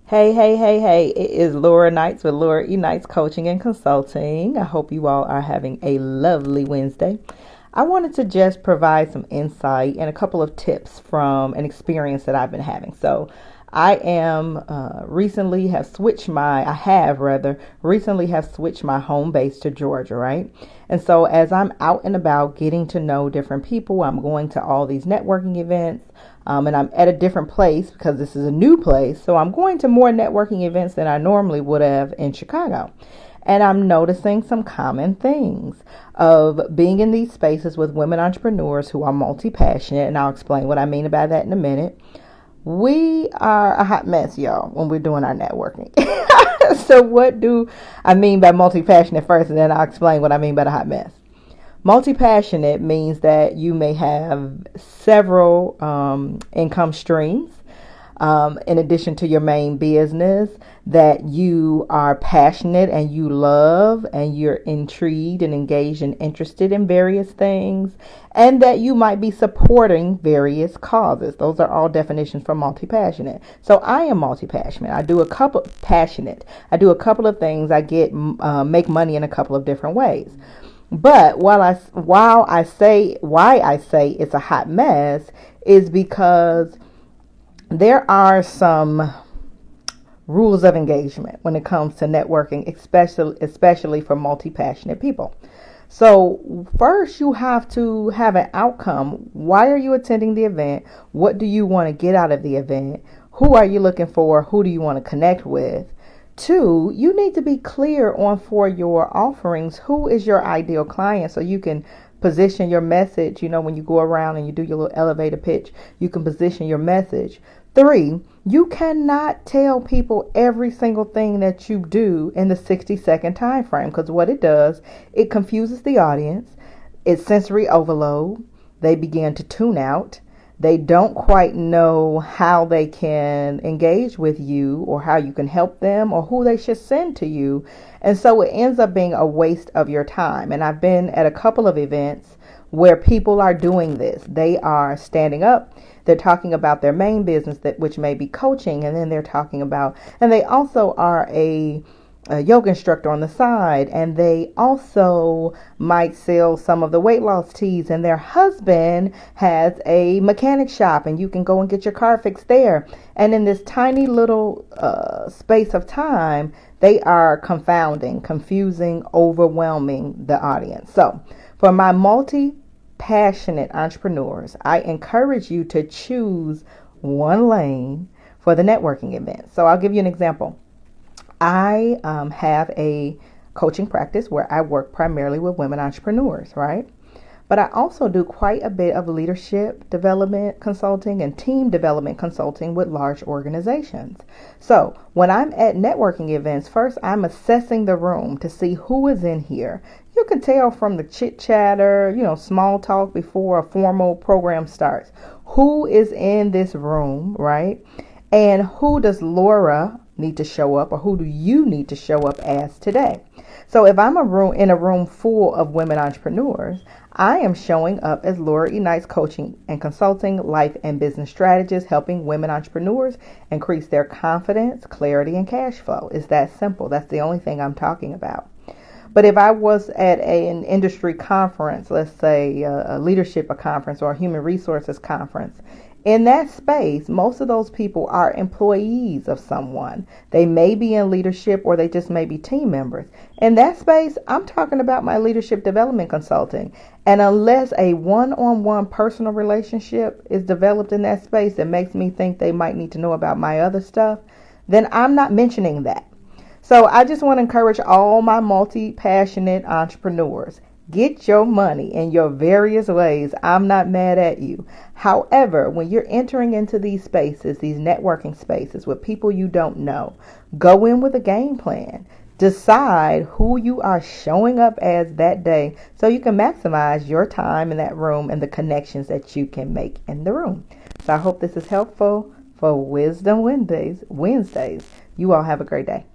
Hey. It is Laura Knights with Laura E. Knights Coaching and Consulting. I hope you all are having a lovely Wednesday. I wanted to just provide some insight and a couple of tips from an experience that I've been having. I have recently have switched my home base to Georgia, right? And so as I'm out and about getting to know different people, I'm going to all these networking events. And I'm at a different place because this is a new place. So I'm going to more networking events than I normally would have in Chicago. And I'm noticing some common things of being in these spaces with women entrepreneurs who are multi-passionate. And I'll explain what I mean by that in a minute. We are a hot mess, y'all, when we're doing our networking. So what do I mean by multi-passionate first, and then I'll explain what I mean by the hot mess. Multi-passionate means that you may have several income streams in addition to your main business, that you are passionate and you love and you're intrigued and engaged and interested in various things, and that you might be supporting various causes. Those are all definitions for multi-passionate. So I am multi-passionate. I do a couple of things. I make money in a couple of different ways. But why I say it's a hot mess is because there are some rules of engagement when it comes to networking, especially for multi-passionate people. So first you have to have an outcome. Why are you attending the event? What do you want to get out of the event? Who are you looking for? Who do you want to connect with? Two, you need to be clear on for your offerings, who is your ideal client, so you can position your message. When you go around and you do your little elevator pitch, you can position your message. Three, you cannot tell people every single thing that you do in the 60-second time frame, because what it does, it confuses the audience. It's sensory overload. They begin to tune out. They don't quite know how they can engage with you or how you can help them or who they should send to you. And so it ends up being a waste of your time. And I've been at a couple of events where people are doing this. They are standing up. They're talking about their main business, which may be coaching. And then they also are a yoga instructor on the side, and they also might sell some of the weight loss teas, and their husband has a mechanic shop and you can go and get your car fixed there. And in this tiny little space of time, they are confusing, overwhelming the audience. So for my multi-passionate entrepreneurs, I encourage you to choose one lane for the networking event. So I'll give you an example. I have a coaching practice where I work primarily with women entrepreneurs, right? But I also do quite a bit of leadership development consulting and team development consulting with large organizations. So when I'm at networking events, first I'm assessing the room to see who is in here. You can tell from the chit chatter, small talk before a formal program starts, who is in this room, right? And who does Laura need to show up, or who do you need to show up as today? So if I'm in a room full of women entrepreneurs, I am showing up as Laura E. Knights Coaching and Consulting, life and business strategist, helping women entrepreneurs increase their confidence, clarity, and cash flow. It's that simple. That's the only thing I'm talking about. But if I was at an industry conference, let's say a leadership conference or a human resources conference, in that space, most of those people are employees of someone. They may be in leadership or they just may be team members. In that space, I'm talking about my leadership development consulting. And unless a one-on-one personal relationship is developed in that space that makes me think they might need to know about my other stuff, then I'm not mentioning that. So I just want to encourage all my multi-passionate entrepreneurs. Get your money in your various ways. I'm not mad at you. However, when you're entering into these spaces, these networking spaces with people you don't know, go in with a game plan. Decide who you are showing up as that day so you can maximize your time in that room and the connections that you can make in the room. So I hope this is helpful for Wisdom Wednesdays. You all have a great day.